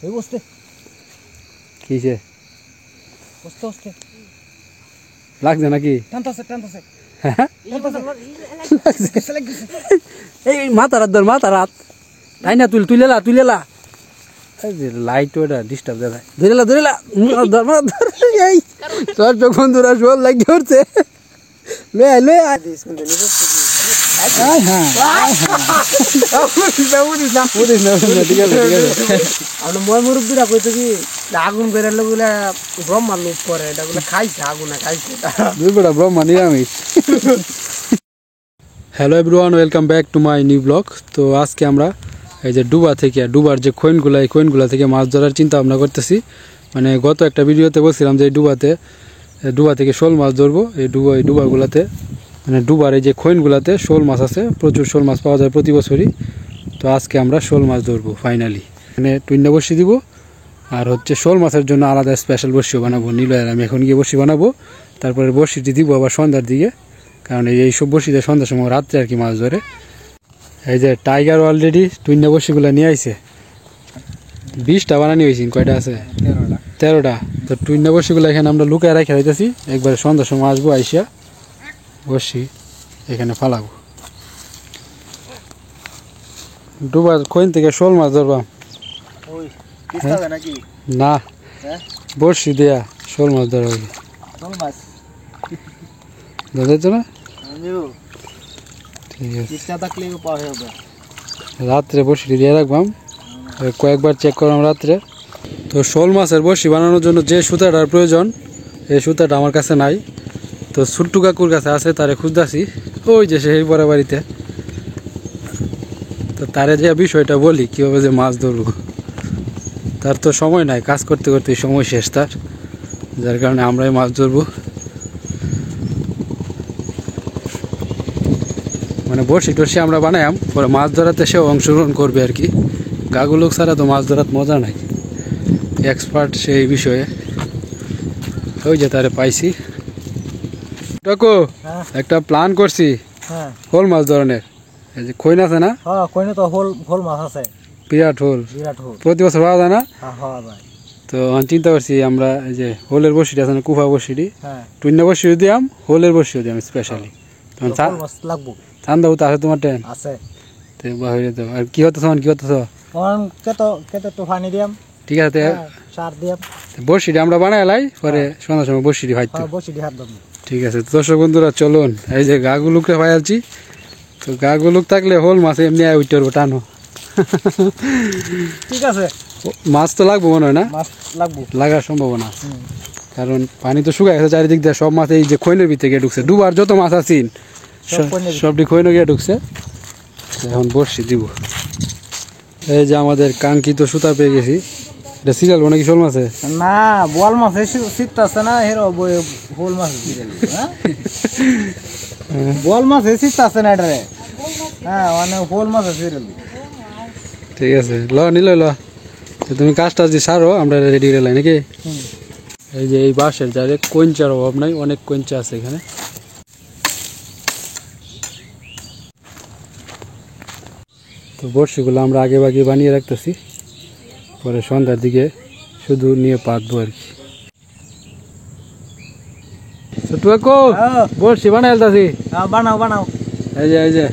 এই বসতে কিসে বসতে বসতে লাগছে নাকি? টানতাছে টানতাছে এই মাথা রাত ধর, মাথা রাত তাই না, তুলেলা লাইট ওটা ডিস্টার্ব দেয়। ধরেলা এই তোর বন্ধুরা শোল লাগি ধরছে। মুরব্বীরা কইতো কি আগুন করে লোকগুলা ব্রহ্মা লোক করে, এটা গুলো খাইছে, আগুনে খাইছে ব্রহ্মা নিরামিষ। Hello everyone, welcome back to my new blog. তো আজকে আমরা এই যে ডুবার যে খৈনগুলা, এই খৈনগুলা থেকে মাছ ধরার চিন্তা ভাবনা করতেছি। মানে গত একটা ভিডিওতে বলছিলাম যে ডুবা থেকে শোল মাছ ধরবো। এই ডুবাগুলাতে মানে ডুবার এই যে খৈনগুলাতে শোল মাছ আছে, প্রচুর শোল মাছ পাওয়া যায় প্রতি বছরই। তো আজকে আমরা শোল মাছ ধরবো ফাইনালি। মানে টুইন্না বসি দিব, আর হচ্ছে শোল মাছের জন্য আলাদা স্পেশাল বড়শিও বানাবো। নিলয়ের আমি এখন গিয়ে বড়শি বানাবো, তারপরে বড়শিটি দিব আবার সন্ধ্যার দিকে, কারণ এইসব বড়শিতে সন্ধ্যার সময় রাত্রে আর কি মাছ ধরে। এই যে টাইগার অলরেডি টুইন্না বড়শিগুলো নিয়ে আইছে, 20টা বানানি হয়েছে। কয়টা আছে? 13টা। তো টুইন্না বড়শিগুলো এখানে আমরা লুকায় রেখে দিতেছি, একবারে সন্ধ্যার সময় আসবো, আইসা বড়শি এখানে ফালাবো। ডুবার খৈন থেকে শোল মাছ ধরবা না, বড়শি দেয়া শোল মাছ ধরা হবে। ধরেছো না? ঠিক আছে, রাত্রে বড়শিটি দিয়ে রাখবাম, কয়েকবার চেক করলাম রাত্রে। তো শোল মাছের বড়শি বানানোর জন্য যে সুতাটার প্রয়োজন, এই সুতাটা আমার কাছে নাই। তো ছুট্টু কাকুর কাছে আছে, তারে খুঁজতেছি, ওই যে সেই বড় বাড়িতে। তো তারে যে বিষয়টা বলি কীভাবে যে মাছ ধরবো, তার তো সময় নাই, কাজ করতে করতে সময় শেষ তার, যার কারণে আমরাই মাছ ধরবো। মানে বড়শি টর্শি আমরা বানাইম, পরে মাছ ধরাতে সেও অংশগ্রহণ করবে আর কি। গাগুলোক ছাড়া তো মাছ ধরার মজা নাই, এক্সপার্ট সেই বিষয়ে। ওই যে তারে পাইছি। টাকো একটা প্ল্যান করছি হোল মাছ ধরনের। এই যে খৈন আছে না, কইনে তো হোল মাছ আছে, বিরাট হোল, প্রতি বছর পাওয়া যায় না। তো চিন্তা করছি আমরা এই যে হোলের বড়শিটি আছে না, কুফা বড়শিটি, টুইন্না বড়শিও দিয়াম, হোলের বড়শিও দিয়াম স্পেশালি। লাগবো ঠান্ডা হতে আছে তোমার ট্রেন আছে। আর কি হতো কি হতো? ঠিক আছে, বড়শিটি আমরা বানাই লাই, পরে সন্ধ্যার সময় বড়শিটি ভাইতো। ঠিক আছে দর্শক বন্ধুরা, চলুন এই যে গাগুলুকে পাইছি। তো গাগুলুক থাকলে হোল মাছ এমনি উঠতে পারবো, টানো। ঠিক আছে, মাছ তো লাগবো মনে হয় না? লাগার সম্ভাবনা, কারণ পানি তো শুকায় গেছে চারিদিক দিয়ে, সব মাছ এই যে খৈনের ভিতরে গিয়ে ঢুকছে। ডুবার যত মাছ আছে সবটি খৈনে গিয়ে ঢুকছে। এখন বড়শি দিব। এই যে আমাদের কাঙ্ক্ষিত সুতা পেয়ে গেছি। এটা সিরিয়াল নাকি শোল মাছে? না, বোয়াল মাছ শীত আছে না, হোল মাছ বোয়াল মাছ শীত আছে না এটারে। হ্যাঁ, মানে হোল মাছ সিরিয়াল। ঠিক আছে, নিল তুমি কাজটা যদি সারো, আমরা রেডি রেলাই নাকি। এই যে এই বাঁশের যারে কঞ্চার অভাব নাই, অনেক কঞ্চা আছে এখানে। তো বড়শিগুলো আমরা আগে ভাগে বানিয়ে রাখতেছি, পরে সন্ধ্যার দিকে শুধু নিয়ে পাতবো আর কি। বড়শি বানাই আলতাছি, বানাও। এই যে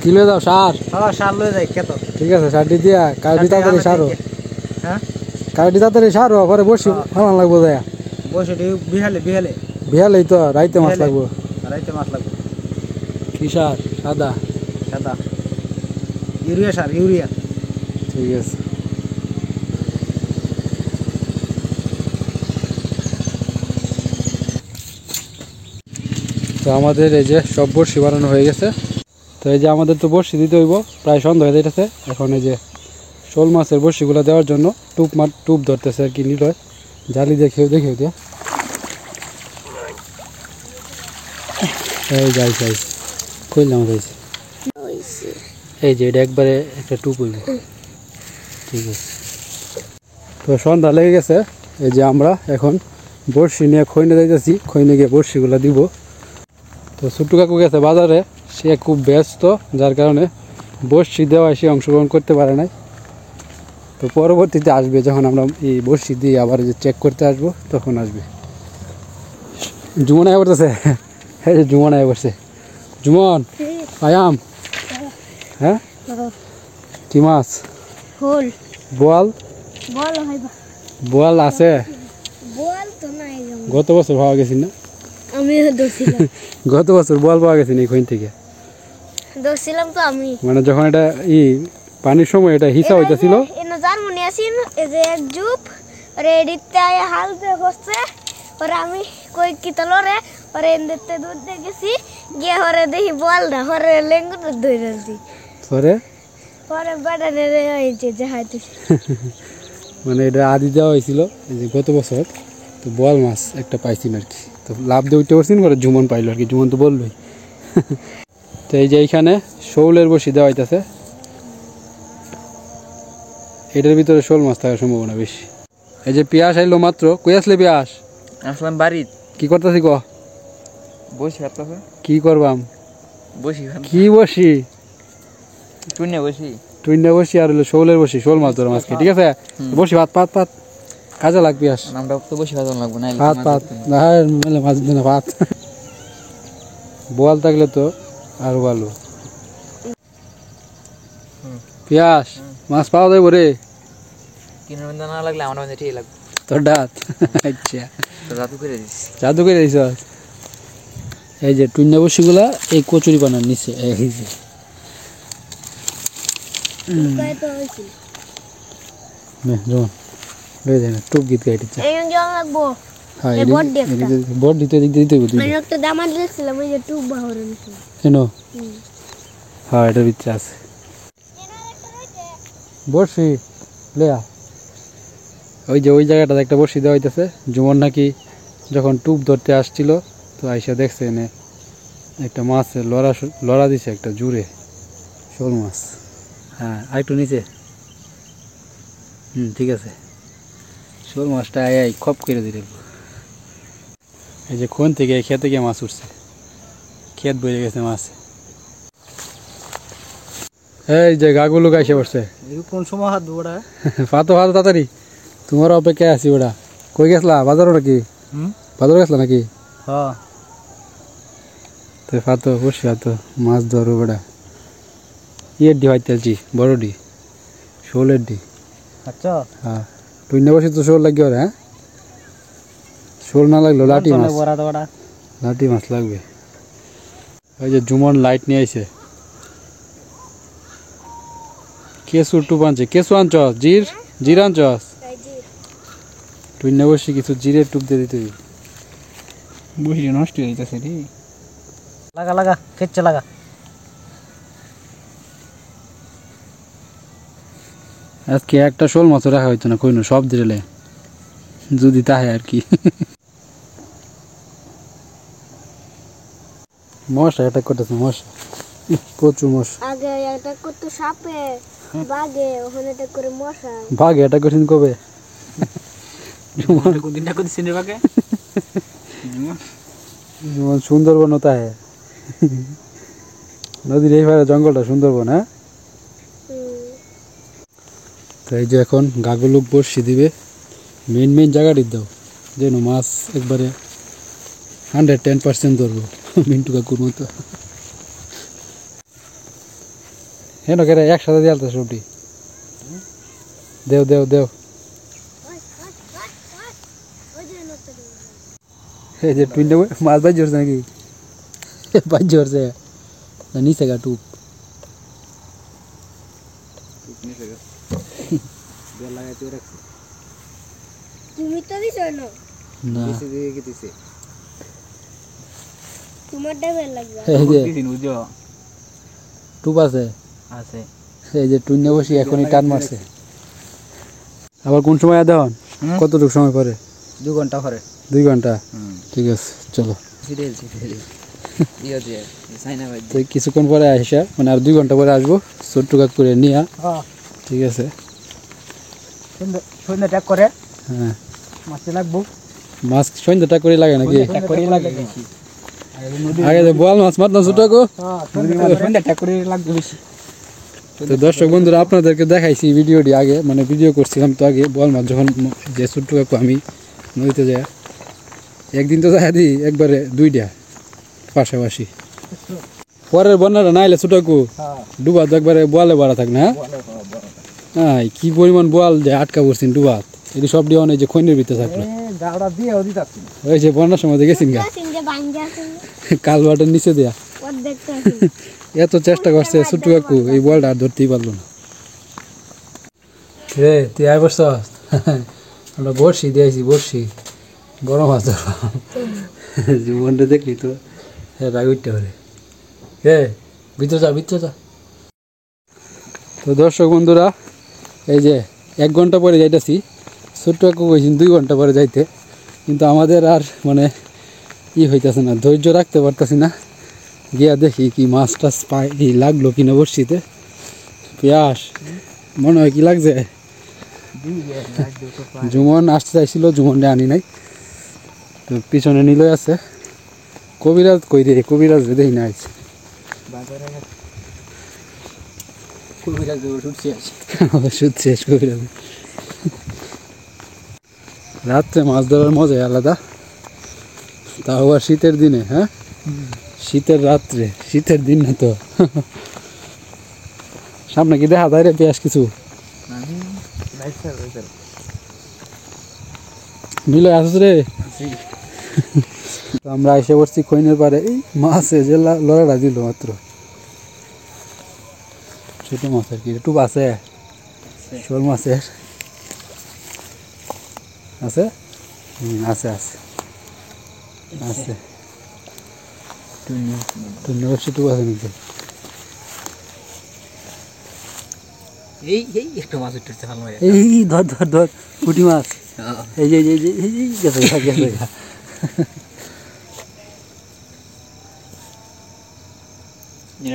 কি লয়ে দাও? সার লয়ে যাই খেত। ঠিক আছে, সারটি দিয়া কারটি তাড়াতাড়ি সারো। কারটি তাড়াতাড়ি সারো, পরে বড়শি ফালান লাগবো। যায় বড়শিটি বিহালেই তো রাইতে মাছ লাগবো। কি সার? সাদা ইউরিয়া। ঠিক আছে, তো আমাদের এই যে সব বড়শি বানানো হয়ে গেছে। তো এই যে আমাদের তো বড়শি দিতে হইব, প্রায় সন্ধ্যা হয়ে যেতেছে। এখন এই যে শোল মাছের বড়শিগুলো দেওয়ার জন্য টুপ ধরতেছে আর কি। নিলয় জালি দিয়ে খেয়ে দিয়া এই যাই খুললাম হয়েছে। এই যে এটা একবারে একটা টুপ হইব। ঠিক আছে, তো সন্ধ্যা লেগে গেছে। এই যে আমরা এখন বড়শি নিয়ে খৈনে যাইতেছি, খৈনে গিয়ে বড়শিগুলো দিব। তো ছোট্টু কাকু গেছে বাজারে, সে খুব ব্যস্ত, যার কারণে বড়শি দেওয়ায় সে অংশগ্রহণ করতে পারে নাই। তো পরবর্তীতে আসবে যখন আমরা এই বড়শি দিয়ে আবার যে চেক করতে আসবো তখন আসবে। জুমন আয়া পড়তেছে, হ্যাঁ জুমন আয়া পড়ছে। জুমন আয়াম, হ্যাঁ কি মাছ? হোল বোয়াল, বল ভাইবা বোয়াল আছে। বল তো নাই গত বছর পাওয়া গেছি না, আমি দোষিলাম গত বছর বোয়াল পাওয়া গেছে না এখান থেকে। দোষিলাম তো আমি মানে যখন এটা পানির সময় এটা হিসা হইতেছিল। এনে জার মনে আসিন এই যে এক জুপ রেডিতে হাল দিয়ে বসছে ওরে আমি কই কি তলো রে ওরে এনতে দুধ দিয়ে গেছি গিয়ে ওরে দেখি বল না ওরে লেঙ্গুর ধরে রাখছি পরে পরে বাড়ানে রে হয়েছে যে হাইতে মানে এটা আদি দেওয়া হয়েছিল এই যে গত বছর। তো বোয়াল মাছ একটা পাইছিল আর কি, তো লাভ দিয়ে উঠতে পারছি পরে জুমন পাইলো আর কি, জুমন তো বললোই। তো এই যে এইখানে শোলের বসি দেওয়া হইতেছে, এটার ভিতরে শোল মাছ থাকার সম্ভাবনা বেশি। এই যে পিয়াস আইলো মাত্র, কই আসলে পিয়াস? আসলাম বাড়ি, কি করতেছি ক? বসি আপনাকে কি করবাম? বসি কি বসি? টুনে বসি টুইন্ডা বসি আর হলো শোলের বসি, শোল মাছ ধরো মাছকে, ঠিক আছে? বসি ভাত পাত পাত কাজে লাগ পিয়াস, আমরা তো বসি ভালো লাগবো না ভাত পাত না মেলে মাছ দিন ভাত। বোয়াল থাকলে তো আরো ভালো। পিয়াস মাছ পাওয়া যাইব রে? কিনে মধ্যে না লাগলে আমার মধ্যে ঠিক লাগবে। তোর ডাত আচ্ছা তো জাদু করে দিস, জাদু করে দিছ। এই যে টুইন্ডা বসিগুলা এই কচুরি বানার নিচে এই যে গায় তো হইছে জোন লয়ে যায় না টুপ গীত গাইতেছে। এই জল লাগবো হ্যাঁ এই বড় দেখটা। বড় দিতে দিতে দিতে আমি একটা দামান দিয়েছিলাম ওই যে টুব বাহরে নিছি কেন? হ্যাঁ এটার ভিতরে আছে বড়শি লেয়া। ওই যে ওই জায়গাটাতে একটা বড়শি দেওয়া হইতেছে। জুমন নাকি যখন টুপ ধরতে আসছিল তো আইসা দেখছে এনে একটা মাছের লড়া দিছে একটা জুড়ে শোল মাছ। হ্যাঁ আরেকটু নিচে, ঠিক আছে। শোল মাছটা আয় খপ করে দিলে। এই যে কোন থেকে খেতে গিয়ে মাছ উঠছে, ক্ষেত বয়ে গেছে মাছ। এই যে গাগুলো গাইছে পড়ছে। কোন সময় হাত ধোড়া পাতো হাত তাড়াতাড়ি, তোমার অপেক্ষায় আছি ওটা। কই গেছলা বাজারও নাকি? বাজার গেছলা নাকি? হ্যাঁ তো পাতো বসে পাতো মাছ ধরো বেড়া। ইয়ের ডি হইতে আলছি, বড় ডি, শোলের ডি। আচ্ছা হ্যাঁ টুইন্ডা বসে তো শোল লাগবে ওরা। হ্যাঁ শোল না লাগলো লাঠি মাছ, বড়া দড়া লাঠি মাছ লাগবে। ওই যে জুমন লাইট নিয়ে আইছে। কেসু টুপ আনছে, কেসু আনছস? জির আনছস? টুইন্ডা বসে কিছু জিরের টুপ দিয়ে দিতে হইবে। বসি নষ্ট হয়ে যাচ্ছে রে। লাগা লাগা খেচ্ছে লাগা। আজকে একটা শোল মাছ রাখা হইতো না কইনো, সব দিলে যদি তাহে আর কি। মশা অ্যাটাক করতেছে, মশা প্রচুর মশা। আগে একটা করতে সাপে বাগে ওখানে একটা করে মশা বাঘ অ্যাটাক করছেন কবে? কোনদিনটা কোন সিনে বাকে যেমন সুন্দরবন হতা হ্যাঁ, নদীর এই পারে জঙ্গলটা সুন্দরবন। হ্যাঁ তো এই যে এখন গাগুলো বসি দিবে, মেন জায়গাটি দাও যেন মাছ একবারে 110% ধরবো মিন্টু কাকুর মতো। হেন কেরে একসাথে দিয়ে আলতা সবটি দেও দেও দেও। এই যে টুইন্ডা মাছ বাজ ধরছে নাকি? বাজ ধরছে না নিচে গা টুপ তুমি তো দিছো না না। তোমার ডেবে লাগবে এই যে দিন বুঝো টুপ আছে, আছে। এই যে টুইন্ডা বসি এখনই টান মারছে। আবার কোন সময় দেওয়ান? কতটুকু সময় পরে? 2 ঘন্টা পরে। 2 ঘন্টা? ঠিক আছে চলো। তো কিছুক্ষণ পরে আসা মানে আর 2 ঘন্টা পরে আসবো ছোট্ট কাক করে নিয়ে। হ্যাঁ ঠিক আছে সন্ধ্যা ট্যাগ করে হ্যাঁ মাছ লাগবো। মাছ সন্ধ্যাটা করে লাগে নাকি? ট্যাগ করে লাগে বেশি। আগে যে বোয়াল মাছ মারতাম ছোট গো, হ্যাঁ সন্ধ্যা ট্যাগ করে লাগবে বেশি। তো দর্শক বন্ধুরা আপনাদেরকে দেখাইছি ভিডিওটি আগে, মানে ভিডিও করছিলাম তো আগে বল মাছ যখন যে ছোট্ট কাকু আমি নদীতে যাই একদিন তো দেখা দিই একবারে দুইটা পাশাপাশি। পরের বন্যাটা না এলে ছোট কাকু ডুবা তো একবারে বোয়ালে বাড়া থাক না। হ্যাঁ কি পরিমাণ বোয়াল যে আটকা পড়ছেন ডুবাত, এটি সব ডিওয়ান এই যে খৈনের ভিতরে থাকলো গাওড়া দিয়ে ওদি তাছি ওই যে বন্যার সময় গেছেন গা কালবাটের নিচে দেয়া। এত চেষ্টা করছে ছোট্ট কাকু এই বলটা আর ধরতেই পারলো না। রে তুই আর বসছ আমরা বসি দিয়েছি বসি বড় মাছ জীবনটা দেখলি তো রাগ উঠতে পারে। হে ভিতরে যা ভিতরে যা। তো দর্শক বন্ধুরা এই যে 1 ঘন্টা পরে যাইতেছি, ছোট্ট কাকু কইছেন 2 ঘন্টা পরে যাইতে, কিন্তু আমাদের আর মানে হইতেছে না, ধৈর্য রাখতে পারতেছি না। গিয়া দেখি কি মাছ টাছ পাই লাগলো কিনা বসছিতে। পেঁয়াজ মনে হয় কি লাগছে, জুমন আসতে চাইছিল জুমনটা আনি নাই, তো পিছনে নিলই আছে। কবিরাজ কই রে, কবিরাজ রে দেখি না আছে ওষুধ শেষ কবিরাজ। রাত্রে মাছ ধরার মজাই আলাদা, তাও আবার শীতের দিনে। হ্যাঁ শীতের রাত্রে, শীতের দিন না তো। সামনে কি দেখা যায় রে পেঁয়াজ কিছু মিলে আসছ রে। আমরা এসে পড়ছি খৈনের পারে, এই মাছে যে লড়াটা দিল মাত্র ছোট মাছের কি টুপ আছে, শোল মাছের আছে আছে আছে আছে টুন্নি বসে টুপ আছে নাকি? এই ধর ধর ধর পুঁটি মাছ, এই যে গেছে গেছে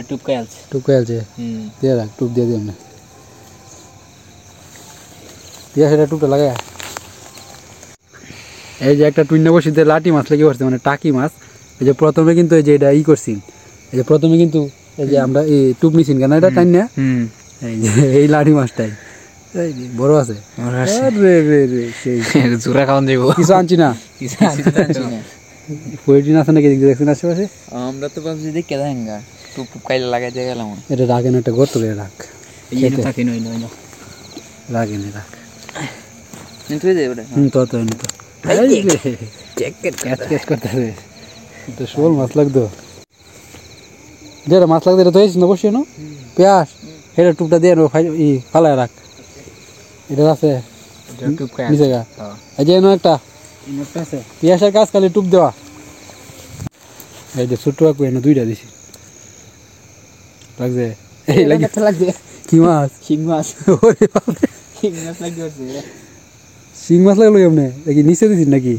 টুপকাই আছে টুপকে আছে দিয়ে রাখ, টুপ দিয়ে দিই আমরা দিয়ে সেটা টুপটা লাগায়। এই যে একটা টুইনা বসিতে লাটি মাছ লেগে পড়ছে, মানে টাকি মাছ। এই যে প্রথমে কিন্তু এই যে এটা করছি, এই যে প্রথমে কিন্তু এই যে আমরা এই টুপ নিছিন কেন এটা টাইন না, এই যে এই লাঠি মাছটাই বড় আছে। জোড়া খাওয়ান যাবো, কিছু আনছি না, পলিটিন আছে নাকি দেখছেন আশেপাশে? আমরা তো ভাবছি দেখে দেখেন গা টুপ কাইলে লাগাই দিয়ে গেলাম। এটা রাখেন, একটা গর্ত করে রাখ, রাখেন রাখ তো শোল মাছ লাগতো, যেটা মাছ লাগতো এটা তো না বসিয়ে নো পেঁয়াজ এটা টুপটা দিয়ে ফালায় রাখ। এটা আছে নিচে গা এই যে একটা পেঁয়াজের কাজ খালি টুপ দেওয়া। এই যে ছোট্ট কাকু এনে 2টা দিছি লাগছে, এই লাগছে কি মাছ? শিং মাছ। শিং মাছ লাগছে, শিং মাছ লাগলো কেমনে? দেখি নিচে দিছিস নাকি?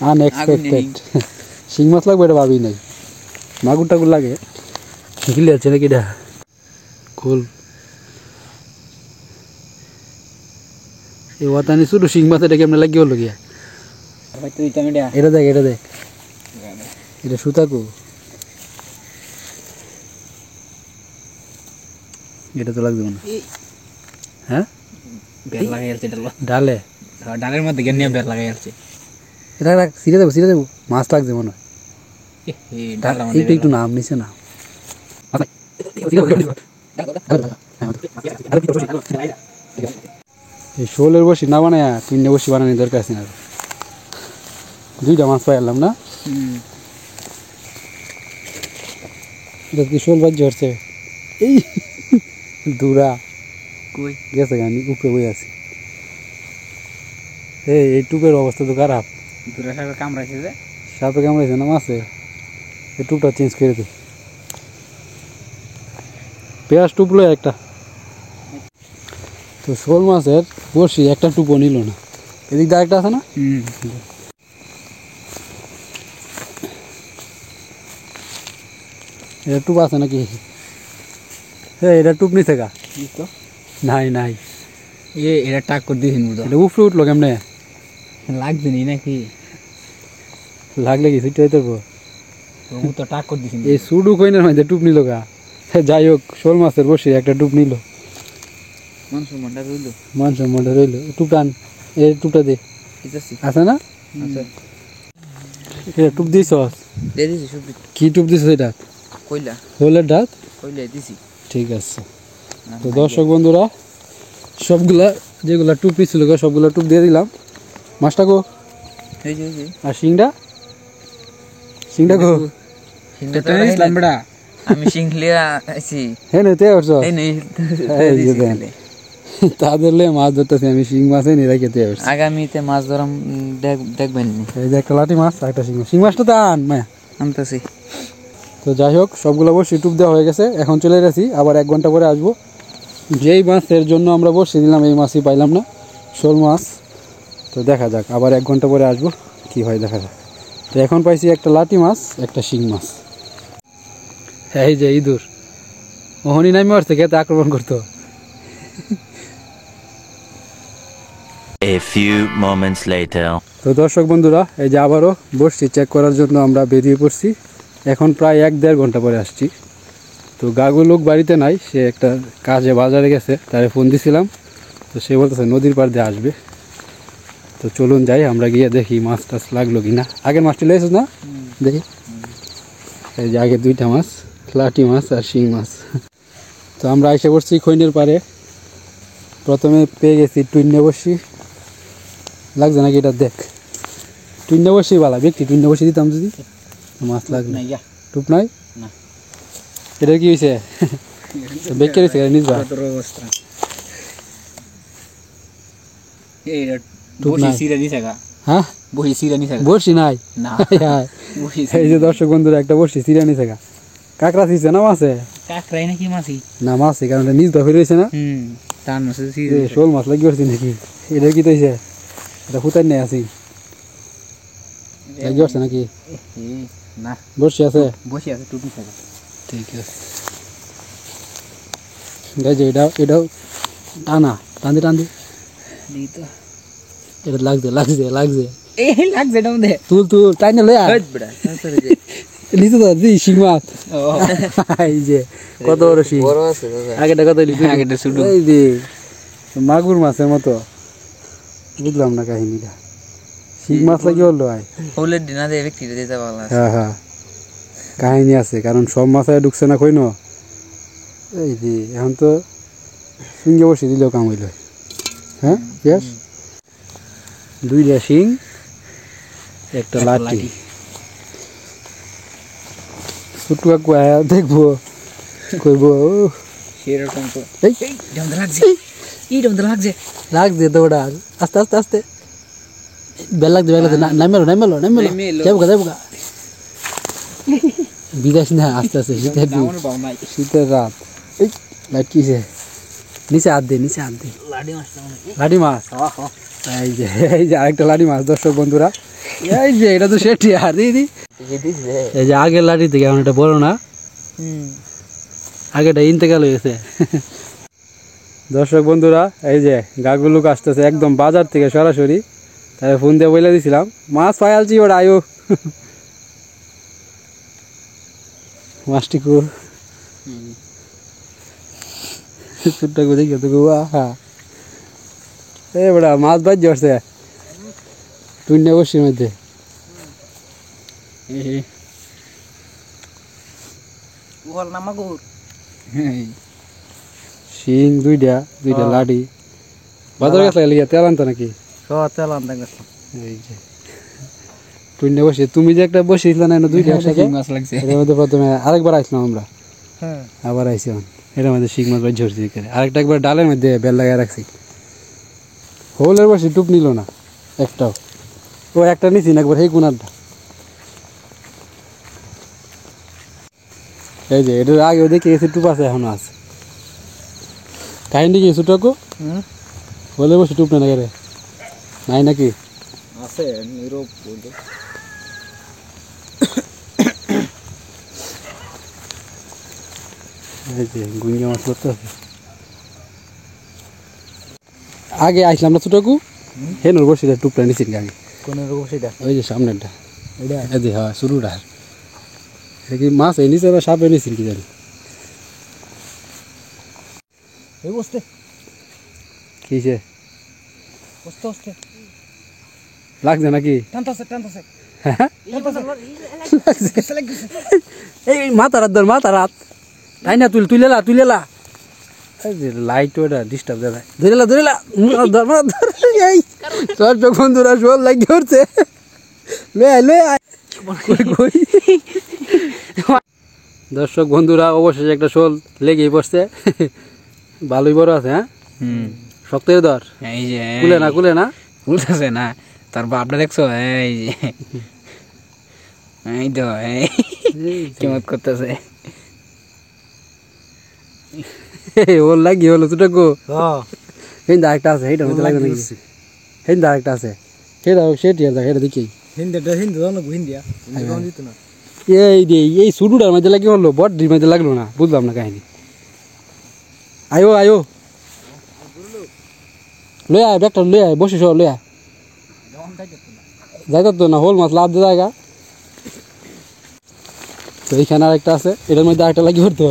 আনএক্সপেক্টেড শিং মাছ লাগবে এটা ভাবি নাই, মাগুর টাগুর লাগে গিলে আছে নাকি এটা খোল। এই ওয়াতানি শুধু শিং মাছ এটা কেমনে লাগিয়ে হলো গিয়া? এটা দেখ এটা দেখ, এটা সুতাকু, এটা তো লাগবে না। হ্যাঁ ডালে ডালের মধ্যে গেনিয়া বের লাগাই আছে, এটা রাখ, সিরে দেবো মাছ লাগছে মনে হয়। এইটা একটু নাম নিছে না, এই শোলের বসি না বানায় 3টে বসি বানানোর দরকার আছে না। 2টা মাছ পাইলাম না, এটা কি শোল বাজ্য হচ্ছে? এই দূরা কই গেছে গানি উপরে বই আছে। এই টুপের অবস্থা তো খারাপ, দূরে সাপে কামড়াইছে যে, সাপে কামড়াইছে না মাছে, এই টুপটা চেঞ্জ করে দিই। পেঁয়াজ টুপলো একটা, তো শোল মাছের বসি একটা টুপও নিল না। এদিক দিয়ে একটা আছে না, এটা টুপ আছে নাকি? হ্যাঁ এটা টুপ নিছে গা, নাই নাই এটা টাক করে দিয়েছেন বুঝো, এটা উপরে উঠলো কেমনে? লাগবে নি নাকি? লাগলে কি ছুটে তোর ও তো টাক করে দিছেন এই সুডু কইনের মধ্যে টুপ নিল গা যাই হোক শোল মাছের বসে একটা টুপ নিল মানুষ মনটা রইলো মানুষ মনে রইল টুপ টান এই টুপটা দে ইতাছি আছে না আচ্ছা এটা টুপ দিছ দে দিছি সব কি টুপ দিছ এটা কইলা হোলের ডাক কইলা দিছি ঠিক আছে তো দর্শক বন্ধুরা সবগুলা যেগুলা টুপ ছিল সবগুলা টুপ দিয়ে দিলাম মাছটা গো এই যে আর শিংটা গো ইসলাম বড়া আমি সিংলিয়া আইছি হ্যাঁ নেতে আসছ এই নেই এই যে দেন তাদের লে মাছ ধরতেছি আমি শিং মাছ এনে রেখেতে আসছি আগামীতে মাছ ধরাম দেখবেন নি এই যে একটা লাঠি মাছ আর একটা শিং মাছটা তো আন মায়া আমতাছি তো যাই হোক সবগুলো বসে টুপ দেওয়া হয়ে গেছে এখন চলে গেছি আবার 1 ঘন্টা পরে আসবো যেই মাছের জন্য আমরা বসে দিলাম এই মাছই পাইলাম না শোল মাছ তো দেখা যাক আবার 1 ঘন্টা পরে আসবো কি হয় দেখা যাক তো এখন পাইছি একটা লাঠি মাছ একটা শিং মাছ এই যে ইঁদুর ওহনি নামে আসছে খেতে আক্রমণ করতো A few moments later. তো দর্শক বন্ধুরা এই যে আবারও বসছি চেক করার জন্য আমরা বেরিয়ে পড়ছি এখন প্রায় 1-1.5 ঘন্টা পরে আসছি তো গাগু লোক বাড়িতে নাই সে একটা কাজে বাজারে গেছে তারে ফোন দিছিলাম তো সে বলতেছে নদীর পাড় দিয়ে আসবে তো চলুন যাই আমরা গিয়ে দেখি মাছ টাছ লাগলো কি না আগের মাছটি লেগেছিস না দেখি এই যে আগে 2টা মাছ লাঠি মাছ আর শিং মাছ তো আমরা এসে পড়ছি খৈনের পাড়ে প্রথমে পেয়ে গেছি টুইনে বসি লাগছে নাকি এটা দেখ টুইনে বসি বালা ব্যক্তি টুইনে বসি দিতাম যদি মাছ লাগলো টুপ নাই না। এটা কি হয়েছে বেঁকে রয়েছে নিজবা অবস্থা এই টুপ বসি নাই সিরা দিছে গা হ্যাঁ বসি সিরা নিছে বসি নাই না হায়। বসি এই যে দর্শক বন্ধুরা একটা বসি সিরিয়ানি থাকা কাঁকড়া দিচ্ছে না মাছে কাকরাই নাকি মাছি না মাছে কারণ এটা নিজ ধরে রয়েছে না টান মাছে এই সিরা যে শোল মাছ লাগিয়ে আসছি নাকি এটা কি তৈছে এটা ফুটাই নেই আছি লাগিয়ে আসছে নাকি না বসি আছে বসি আছে টুটি থাকে ঠিক আছে এই যে এটাও টানা টানতে টানতে এই তো এটা লাগছে এই লাগছে এটা মধ্যে তুল তাই না লয়া হট বড়া তারপরে যে নিচে তো দি শিং মাছ ও এই যে কত বড় শিং বড় আছে দাদা আগেটা কত লিখি আগেটা শুধু। এই যে মাগুর মাছের মতো বুঝলাম না কাহিনীটা শিং মাছ লাগি হলো আয় হলের দিনা দিয়ে ব্যক্তিটা দিতে পারলা হ্যাঁ কাহিনী আছে কারণ সব মাছায় ঢুকছে না কইন এই যে এখন তো শিঙ্গে বসে দিলেও কাম হইল হ্যাঁ ইয়াস 2টা শিং একটা লাঠি ছোট্ট কাকু আয়া দেখবো কইবো সেরকম তো এই জমদা লাগছে এই জমদা লাগছে লাগছে তো ওটা আস্তে বেল লাগছে নামেলো নামেলো। যাবো গা বিদাস না আস্তে শীতের দিন আমার বাউ নাই শীতের রাত এই লাইট কিসে নিচে হাত দে লাডি মাছটা মনে লাঠি মাছ এই যে আরেকটা লাঠি মাছ দর্শক বন্ধুরা এই যে এটা তো সেটি আর দিদি এই যে আগের লাঠি থেকে এখন এটা বড় না আগেটা ইন্তেকাল হয়েছে দর্শক বন্ধুরা এই যে গাগুলুক আসতেছে একদম বাজার থেকে সরাসরি তাই ফোন দিয়ে বলে দিছিলাম মাছ পাইলছি ওটা আয়ু মাছটি কো ছোট্ট করে দেখে তো আহা এ বড়া মাছ বাজ যাচ্ছে টুইনে বসির মধ্যে ওল না মাগুর শিং 2টা লাঠি বাজার গেছে লিয়া তেল আনতো নাকি সব তেল আনতে গেছে এই যে টুইনে বসে তুমি যে একটা বসিয়েছিল না 2টা একসাথে মাছ লাগছে এর মধ্যে প্রথমে আরেকবার আইছিলাম আমরা হ্যাঁ আবার আইছি এর মধ্যে শিং মাছ বাজ ঝরছি আরেকটা একবার ডালের মধ্যে বেল লাগাই রাখছি হোলের বসে টুপ নিল না একটাও ও একটা নিছি না একবার সেই কোনারটা এই যে এটার আগেও দেখে গেছি টুপ আছে এখনো আছে কাহিনী কি ছোটকো হোলের বসে টুপ না রে নাই নাকি আছে নীরব বলে এই যে গুঞ্জা মাছ করতে আছে আগে আইসলাম না ছোটকু হেনর বসে টুপটা নিছি আগে কোন রকম সেটা ওই যে সামনেরটা এই যে হ্যাঁ শুরুটা এটা কি মাছ এই নিচে বা সাপ এনেছিল কি জানি এই বসতে কিসে বসতে লাগছে নাকি টানতাছে এই মাথা রাত তাই না তুলেলা লাইট ওটা ডিস্টার্ব দেয় ধরেলা এই দর্শক বন্ধুরা শোল লাগিয়ে উঠছে দর্শক বন্ধুরা অবশেষে একটা শোল লেগেই পড়ছে ভালোই বড় আছে হ্যাঁ শক্ত ধর এই যে কুলে না উল্টাছে না তার বাপটা দেখছো এই যে এই তো কেমন করতেছে ওর লাগি হলো দুটো গো হিন্দা একটা আছে সেইটার মধ্যে লাগবে নাকি হিন্দা একটা আছে সেটি এটা দেখি হিন্দি জানো হিন্দিয়া কম দিত না এই সুডুটার মধ্যে লাগি হলো বডির মধ্যে লাগলো না বুঝলাম না কাহিনী আয়ো লয়ে আয় ব্যাগটা লয়ে আয় বসে লয়ে আয় যাইতো তো না হোল মাছ লাভ দিয়ে জায়গা তো এইখানে আর একটা আছে এটার মধ্যে আরেকটা লাগি করতো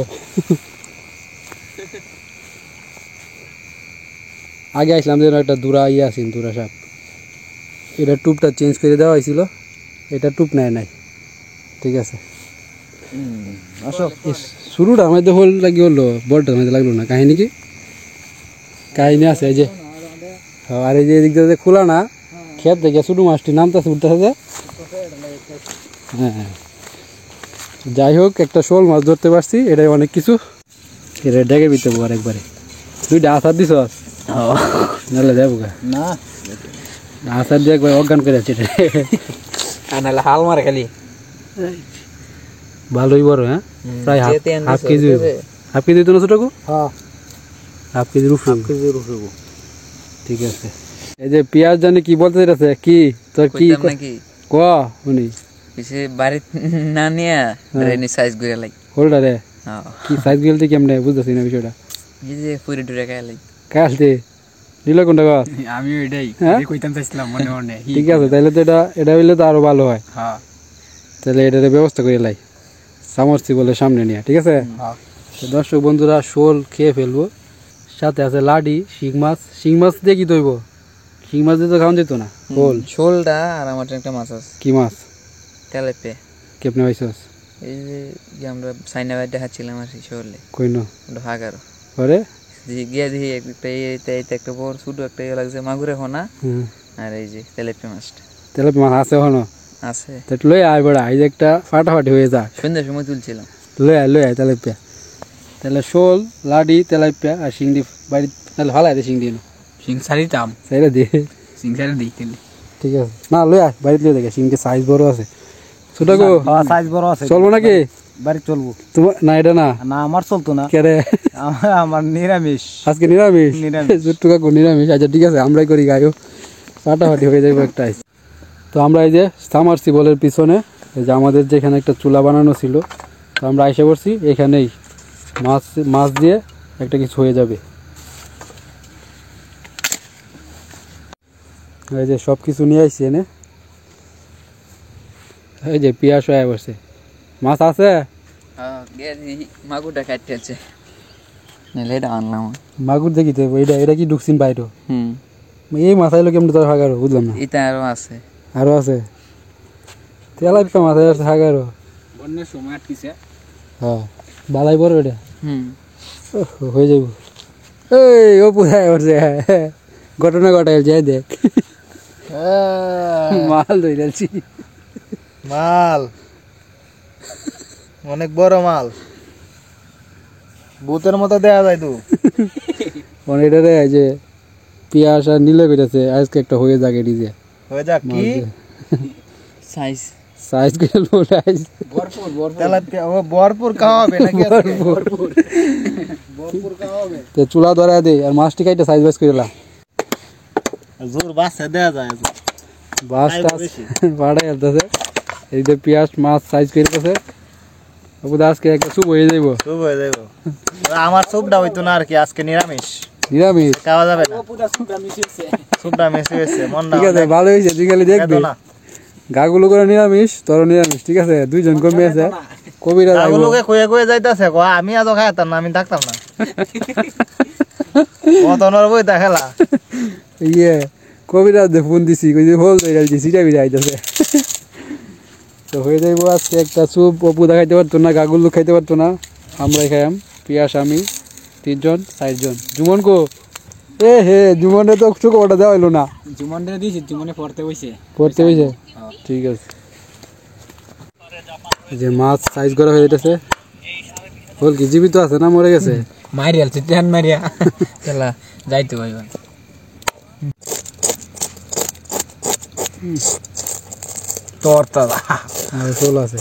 আগে আসলাম যেন একটা দূরা আছেন দূরা সাপ এটা টুপটা চেঞ্জ করে দেওয়া হয়েছিল এটা টুপ নাই ঠিক আছে শুরুটার মধ্যে হোল লাগি হলো বলটার মধ্যে লাগলো না কাহিনী কি কাহিনী আছে এই যে আর এই যে এদিক দিয়ে খোলা না খেত থেকে ছোটো মাছটি নামতেছে উঠতেছে হ্যাঁ যাই হোক একটা শোল মাছ ধরতে পারছি এটাই অনেক কিছু এটা ডেকে দিতে পারবো একবারে দুইটা আসার দিস নাহলে যাবো না আসার দিয়ে একবার অজ্ঞান করে আছে নাহলে হাল মারে খালি ভালোই বড় হ্যাঁ প্রায় হাফ কেজি তো না ছোটকু হ্যাঁ হাফ কেজির উপরে ঠিক আছে এই যে পেঁয়াজ জানি কি বলতে চাইছে কি তোর কি নাকি ক উনি পিছে বাড়ি না নিয়ে রেনি সাইজ করে লাই হোল্ডার রে হ্যাঁ কি সাইজ গেলতে কেমনে বুঝতেছি না বিষয়টা এই যে পুরি টুরে খাই লাই কালতে দিল কোনটা গাছ আমি ওইটাই কইতাম চাইছিলাম মনে ঠিক আছে তাহলে তো এটা হইলে তো আরো ভালো হয় হ্যাঁ তাহলে এটার ব্যবস্থা করে লাই সামর্সিবলের সামনে নিয়ে ঠিক আছে তো দর্শক বন্ধুরা শোল খেয়ে ফেলবো সাথে আছে লাডি শিং মাছ দিয়ে কি তৈব শিং মাছ দিয়ে তো খাওয়া যেত না শোল শোলটা আর আমার একটা মাছ আছে কি মাছ তেলেপে কেপনে পাইছস এই যে আমরা সাইনা বাইর দেখাচ্ছিলাম আর শোলে কইনো ওটা হাগারো পরে গিয়ে দেখি একটা বড় ছোট একটা ইয়ে লাগছে মাগুরে হোনা আর এই যে তেলেপে মাছটা তেলাপি মাছ আছে হনো আছে তা লই আয় বড়া এই যে একটা ফাটাফাটি হয়ে যা সন্ধ্যার সময় তুলছিলাম লই আয় তেলাপিয়া তাহলে শোল লাডি তেলাপিয়া আর শিংডি বাড়ি তাহলে ভালো আছে শিংডি সিং সারিতাম সেইটা দে সিং সারি দিই ঠিক আছে না লই আয় বাড়িতে লই দেখে শিংকে সাইজ বড় আছে ছোট গো সাইজ বড় আছে চলবো নাকি বাড়ি চলবো তোমার না এটা না না আমার চলতো না কে রে আমার নিরামিষ আজকে নিরামিষ জুট্টু কাকু নিরামিষ আচ্ছা ঠিক আছে আমরাই করি গায়ও ফাটাফাটি হয়ে যাবে একটা তো আমরা এই যে সামারসিবলের পিছনে এই যে আমাদের যেখানে একটা চুলা বানানো ছিল তো আমরা এসে পড়ছি এখানেই মাছ দিয়ে একটা কিছু হয়ে যাবে এই যে সব কিছু নিয়ে আসছি এনে এই যে পিয়াস হয়ে বসে মাছ আছে মাগুরটা কাটতেছে নাহলে এটা আনলাম মাগুর দেখি তো এটা কি ঢুকছিন বাইরে এই মাছ আইলো কেমন তোর হাগারো বুঝলাম না এটা আরো আছে তেলাপিয়া মাথায় আছে হাগারো বন্যার সময় আটকিছে হ্যাঁ বালাই বড় এটা হুম হয়ে যাবো এই ও পুরাই উঠছে ঘটনা ঘটাইল যাই দেখ মাল ধরেছি মাল অনেক বড় মাল ভূতের মতো দেয়া যায় তো এটা রে যে পিয়াস আর নীলে কইতাছে আজকে একটা হয়ে যাক এটি যে হয়ে যাক কি সাইজ করে লো সাইজ তেলাপিয়া ও ভরপুর খাওয়াবে নাকি ভরপুর খাওয়াবে তে চুলা ধরা দে আর মাছটি কাইটা সাইজ বাস কইলা জোর বাসে দেয়া যায় বাসটা বাড়াই আলতাছে এই যে পিয়াস মাছ সাইজ কইতাছে আবু আজকে একটা সুপ হয়ে যাইবো সুপ হয়ে যাইবো আমার সুপটা হইতো না আর কি আজকে নিরামিষ খাওয়া যাবে না সুপটা মিশে গেছে মন না ঠিক আছে ভালো হয়েছে তুই খালি দেখবি গাগুলো করে নিরামিষ তোর নিরামিষ ঠিক আছে দুইজন কমে আছে কবিরাজ আইবো লোকে কয়ে কয়ে যাইতাছে কয় আমি আজ খাইতাম না আমি থাকতাম না কতনর বই দেখালা ইয়ে কবিরাজ দে ফোন দিছি কই যে হল যাই দিছি সিটা বিরা আইতাছে তো হয়ে যাইবো আজকে একটা সুপ অপু দেখাইতে পারতো না গাগুল্লু খাইতে পারতো না আমরাই খাইয়াম পিয়াস আমি 3 জন 4 জন জুমন কো এ হে জুমনে তো চোখ ওটা দেওয়া হইলো না জুমনে দিছি জুমনে পড়তে হইছে ঠিক আছে এই যে মাছ সাইজ করা হয়ে যাচ্ছে হল কি জীবিত আছে না মরে গেছে মারিয়াল চিটান মারিয়া চলা যাইতে হইব তোর দাদা আর শোল আছে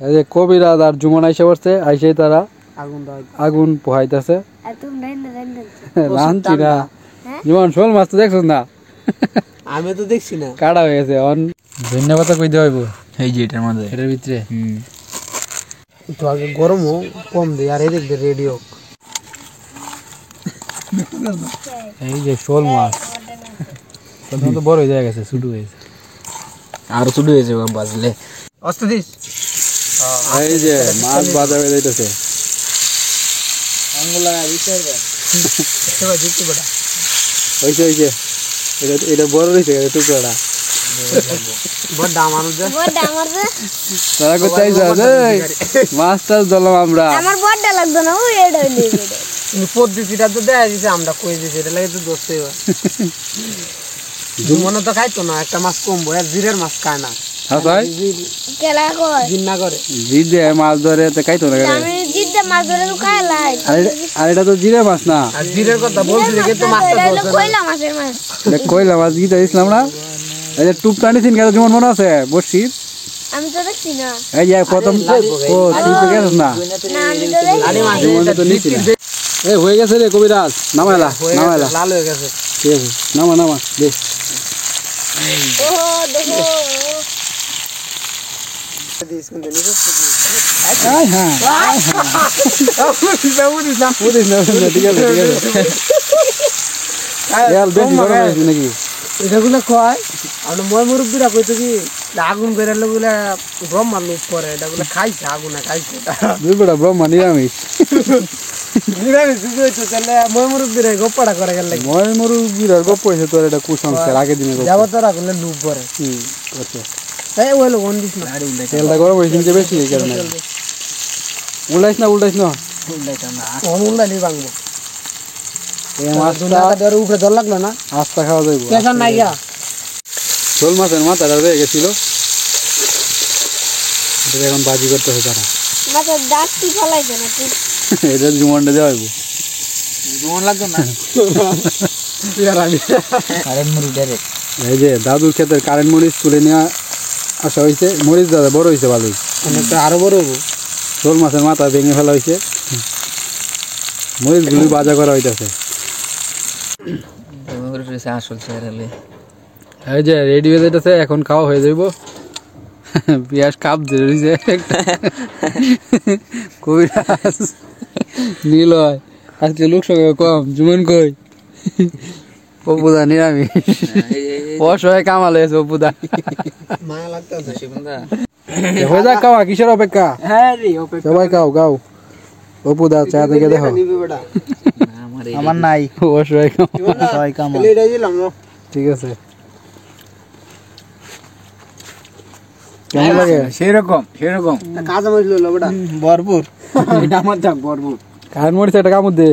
এই যে কবিরাজ আর জুমন আইসা পড়ছে আইসাই তারা আগুন পোহাইতেছে আর তোমরা রাঁধছি না জুমন শোল মাছ তো দেখছ না আমি তো দেখছি না কাটা হয়ে গেছে অন ধন্যবাদ কই দেওয়া হইব এই যে এটার মধ্যে এটার ভিতরে একটু আগে গরমও কম দেয় আর এই দেখবে রেডিও এই যে শোল মাছ প্রথম তো বড় হয়ে গেছে ছোট হয়েছে আর ছোট হয়েছে বাজলে অস্ত দিস এই যে মাছ বাজা হয়ে যাইতেছে আঙ্গুলা বিচার এবার জিততে বড়া হইছে হইছে এটা বড় হইছে এটা টুকরাটা বড় দাম আনো যা বড়টা আমার যে তারা কো চাইছ এই মাছ টাছ ধরলাম আমরা আমার বড়টা লাগতো না ওই এটা হইলো পদ্ধতিটা তো দেয়া দিছে আমরা কই দিছি এটা লাগে তো দোষ হইবা জুমনে তো খাইতো না একটা মাছ কমবো আর জিরের মাছ খায় না হ্যাঁ ভাই কেলা কয় জিন্না করে জিদে মাছ ধরে তো খাইতো না আমি জিদ্দা মাছ ধরে তো খাইলাই আর এটা তো জিরে মাছ না আর জিরের কথা বলছি যে কিন্তু মাছটা এটা ধরছে না কইলা মাছের মাছ এটা কইলা মাছ গিয়ে দিছিলাম না এই যে টুপ টানিছিন কেন যেমন মনে আছে বসির আমি তো দেখছি না এই যে প্রথম ও তুই তো গেছিস না না আমি তো দেখছি আরে মাছ জীবনে তো নিছি না এই হয়ে গেছে রে কবিরাজ নামাইলা নামাইলা লাল হয়ে গেছে ঠিক আছে নামা নামা দে ও দেখো আয় হ্যাঁ বুঝিস না ঠিক আছে ঠিক আছে ইয়ার বেশি গরম হয়েছে নাকি এটাগুলো কয় আমরা মই মুরব্বীরা কইতো কি আগুন করে লোকগুলা ব্রহ্মার লোক করে এটাগুলো খাইছে আগুনে খাইছে দুই বেটা ব্রহ্মা নিরামিষ নিরামিষ যদি হইতো তাহলে মই মুরব্বীরা গোপাড়া করে গেল মই মরু বিরার গপ হয়েছে তোর এটা কুসংস্কার আগের দিনে যাবো তোরা করলে লুপ করে আচ্ছা এই ওই লোক অন দিস না তেলটা গরম হয়েছে যে বেশি এই কারণে উল্টাইস না অনলাইনে ভাঙবো এই মাছটা ধরে উপরে জল লাগলো না আস্তা খাওয়া যাইব টেনশন নাই গিয়া শোল মাছের মাথাটা রয়ে গেছিল এটা এখন বাজি করতেছে তারা মাছের দাঁতটি ফলাইছে না তুই এটা জুমনটা দেওয়া হইব মন লাগতো না কারেন্ট মুড়ি ডাইরেক্ট এই যে দাদুর ক্ষেতের কারেন্ট মরিচ তুলে নিয়ে আসা হয়েছে মরিচ দাদা বড় হয়েছে ভালোই অনেকটা আরো বড় হবো শোল মাছের মাথা ভেঙে ফেলা হয়েছে মরিচগুলি বাজা করা হইতেছে আসল চেহারালে এই যে রেডি হয়ে যেতেছে এখন খাওয়া হয়ে যাইব পেঁয়াজ কাপ ধরেছে কবিরাজ নীল হয় আজকে লোক সঙ্গে কম জুমন কই অপুদা নিরামিষ অসহায় কামাল হয়েছে অপুদা মায়া লাগতেছে হয়ে যাক খাওয়া কিসের অপেক্ষা হ্যাঁ রে সবাই খাও গাও অপুদা চা থেকে দেখো নিবি বেটা আমার নাই অসহায় কাম সবাই কাম এটাই দিলাম ঠিক আছে কেমন লাগে সেরকম কাঁচা মরিচ লইলো বেটা ভরপুর এটা আমার যাক ভরপুর কারেন্ট মরিচ একটা কামড় দে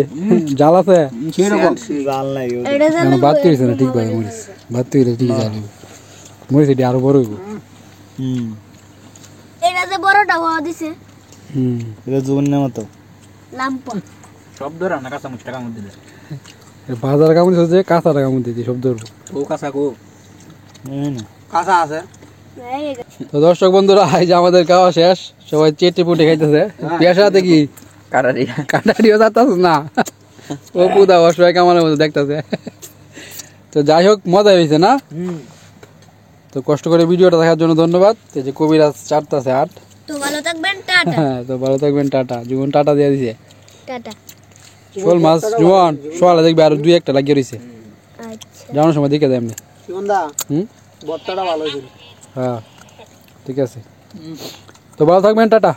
জাল আছে সেরকম জাল নাই এটা যেন বাদ তুইছে না ঠিক ভাবে মরিচ বাদ তুইলে ঠিক জানি মরিচ এটি আরো বড় হইব এটা যে বড়টা হওয়া দিছে এটা জুনের মতো লাম্পা সব ধরা না কাঁচা মরিচ টাকা মধ্যে দিলে বাজার কামড় হচ্ছে কাঁচাটা কামড় দিতে সব ধরবো ও কাঁচা কো কাঁচা আছে এই তো দর্শক বন্ধুরা এই যে আমাদের খাওয়া শেষ সবাই চেটে পুটে খাইতেছে পেঁয়াজ সাথে কি কারারি কাটারিও যাতাস না ও পুদা অসহায় কামানের মতো দেখতেছে তো যাই হোক মজা হয়েছে না তো কষ্ট করে ভিডিওটা দেখার জন্য ধন্যবাদ এই যে কবিরাজ চারটাছে 8 তো ভালো থাকবেন টাটা হ্যাঁ তো ভালো থাকবেন টাটা জীবন টাটা দিয়ে দিছে টাটা শোল মাছ জোয়ান শোয়ালে দেখবে আর দুই একটা লাগিয়ে রয়েছে আচ্ছা যাওয়ার সময় দেখে দেয় এমনি সুগন্ধা হুম বর্তাটা ভালো ছিল হ্যাঁ ঠিক আছে তো ভালো থাকবেন টাটা